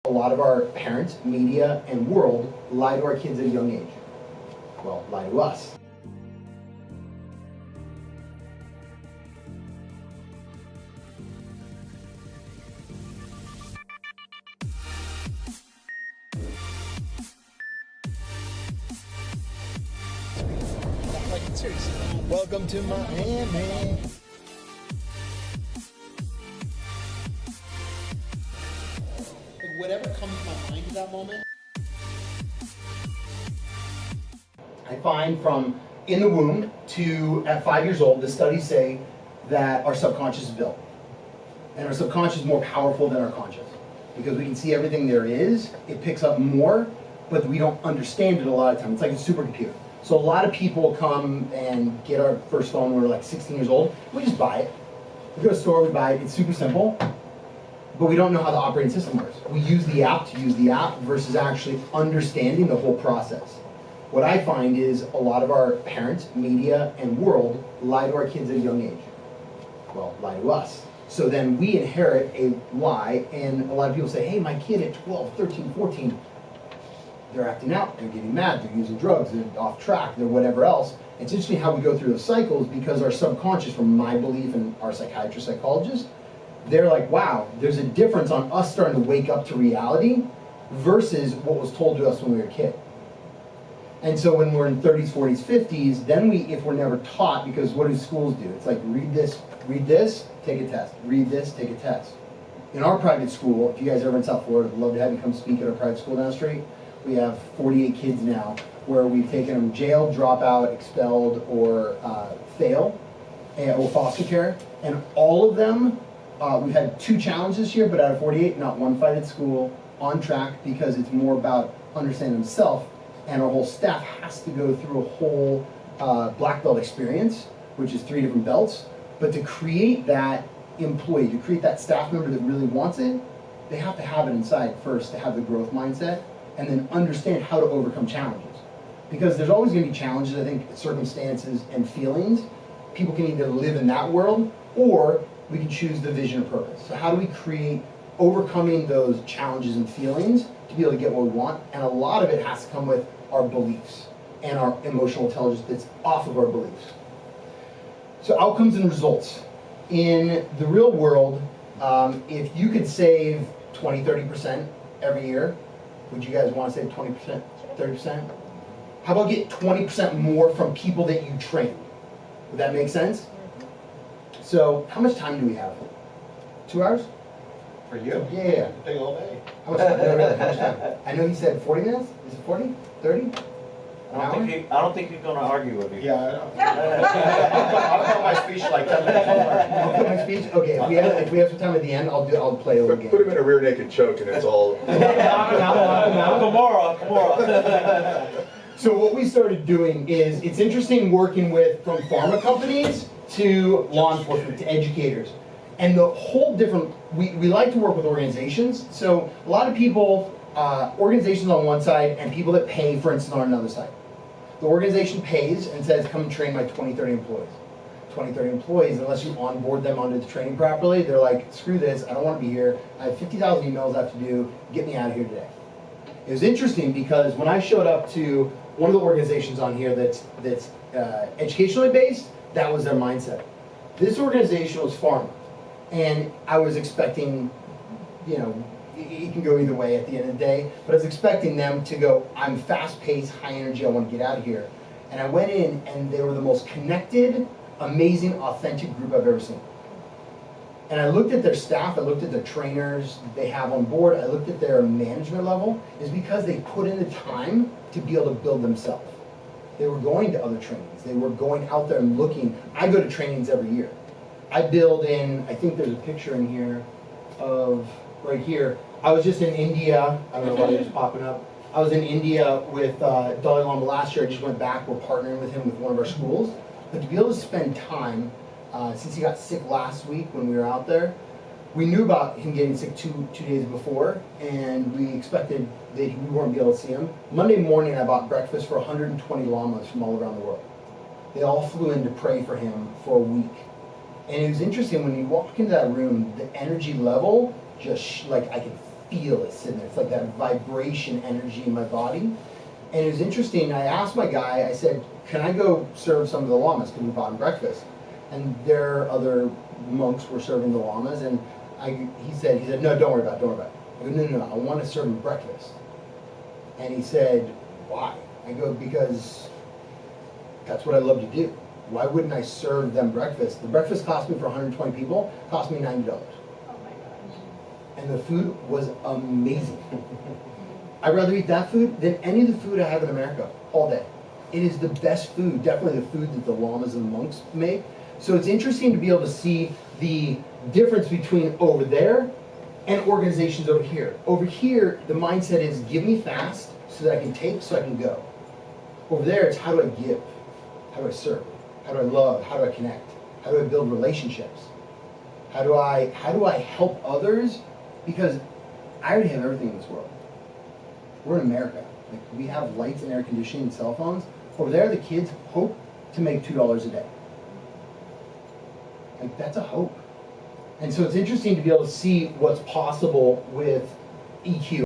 A lot of our parents, media, and world lie to our kids at a young age. Well, lie to us. Welcome to Miami. Whatever comes to my mind at that moment, I find from in the womb to at 5 years old, the studies say that our subconscious is built. And our subconscious is more powerful than our conscious. Because we can see everything there is, it picks up more, but we don't understand it a lot of times. It's like a supercomputer. So a lot of people come and get our first phone when we're like 16 years old. We just buy it. We go to a store, we buy it, it's super simple. But we don't know how the operating system works. We use the app to use the app versus actually understanding the whole process. What I find is a lot of our parents, media, and world lie to our kids at a young age. Well, lie to us. So then we inherit a lie, and a lot of people say, hey, my kid at 12, 13, 14, they're acting out, they're getting mad, they're using drugs, they're off track, they're whatever else. It's interesting how we go through those cycles because our subconscious, from my belief and our psychiatrists, psychologists, they're like, wow, there's a difference on us starting to wake up to reality versus what was told to us when we were a kid. And so when we're in 30s, 40s, 50s, then if we're never taught, because what do schools do? It's like, read this, take a test. Read this, take a test. In our private school, if you guys are ever in South Florida, I'd love to have you come speak at our private school down the street. We have 48 kids now where we've taken them jail, dropout, expelled, or fail, or foster care. And all of them, we've had 2 challenges this year, but out of 48, not one fight at school, on track, because it's more about understanding themselves, and our whole staff has to go through a whole black belt experience, which is 3 different belts. But to create that employee, to create that staff member that really wants it, they have to have it inside first to have the growth mindset, and then understand how to overcome challenges. Because there's always going to be challenges, I think, circumstances and feelings. People can either live in that world, or we can choose the vision or purpose. So how do we create overcoming those challenges and feelings to be able to get what we want? And a lot of it has to come with our beliefs and our emotional intelligence that's off of our beliefs. So outcomes and results. In the real world, if you could save 20, 30% every year, would you guys want to save 20%, 30%? How about get 20% more from people that you train? Would that make sense? So, how much time do we have? 2 hours? For you? Yeah. Take all day. How much time? How much time? I know you said 40 minutes. Is it 40? 30? I don't think he's gonna argue with me. Yeah, I know. I'll cut my speech like 10 minutes longer. I'll put my speech. Okay, if we have some time at the end, I'll play a little game. Put him in a rear naked choke and it's all. Tomorrow. So what we started doing is, it's interesting working with, from pharma companies to law enforcement to educators. And the whole different, we like to work with organizations. So a lot of people, organizations on one side and people that pay, for instance, on another side. The organization pays and says, come train my 20, 30 employees. 20, 30 employees, unless you onboard them onto the training properly, they're like, screw this, I don't want to be here. I have 50,000 emails I have to do, get me out of here today. It was interesting because when I showed up to one of the organizations on here that's educationally based, that was their mindset. This organization was pharma, and I was expecting, it can go either way at the end of the day, but I was expecting them to go, I'm fast-paced, high energy, I want to get out of here. And I went in, and they were the most connected, amazing, authentic group I've ever seen. And I looked at their staff, I looked at the trainers that they have on board, I looked at their management level, is because they put in the time to be able to build themselves. They were going to other trainings. They were going out there and looking. I go to trainings every year. I build in, I think there's a picture in here of, right here. I was just in India. I don't know why it's popping up. I was in India with Dalai Lama last year. I just went back. We're partnering with him with one of our schools. But to be able to spend time, since he got sick last week when we were out there, we knew about him getting sick two days before, and we expected that we weren't be able to see him. Monday morning, I bought breakfast for 120 lamas from all around the world. They all flew in to pray for him for a week. And it was interesting, when you walk into that room, the energy level, just like I could feel it sitting there. It's like that vibration energy in my body. And it was interesting, I asked my guy, I said, can I go serve some of the llamas? Because we bought them breakfast. And their other monks were serving the llamas, and he said, no, don't worry about it, don't worry about it. I go, no, I want to serve them breakfast. And he said, why? I go, because that's what I love to do. Why wouldn't I serve them breakfast? The breakfast cost me for 120 people, cost me $90. Oh my gosh. And the food was amazing. I'd rather eat that food than any of the food I have in America all day. It is the best food, definitely the food that the lamas and the monks make. So it's interesting to be able to see the difference between over there and organizations over here. Over here, the mindset is give me fast so that I can take, so I can go. Over there, it's how do I give? How do I serve? How do I love? How do I connect? How do I build relationships? How do I help others? Because I already have everything in this world. We're in America. Like, we have lights and air conditioning and cell phones. Over there, the kids hope to make $2 a day. Like, that's a hope. And so it's interesting to be able to see what's possible with EQ.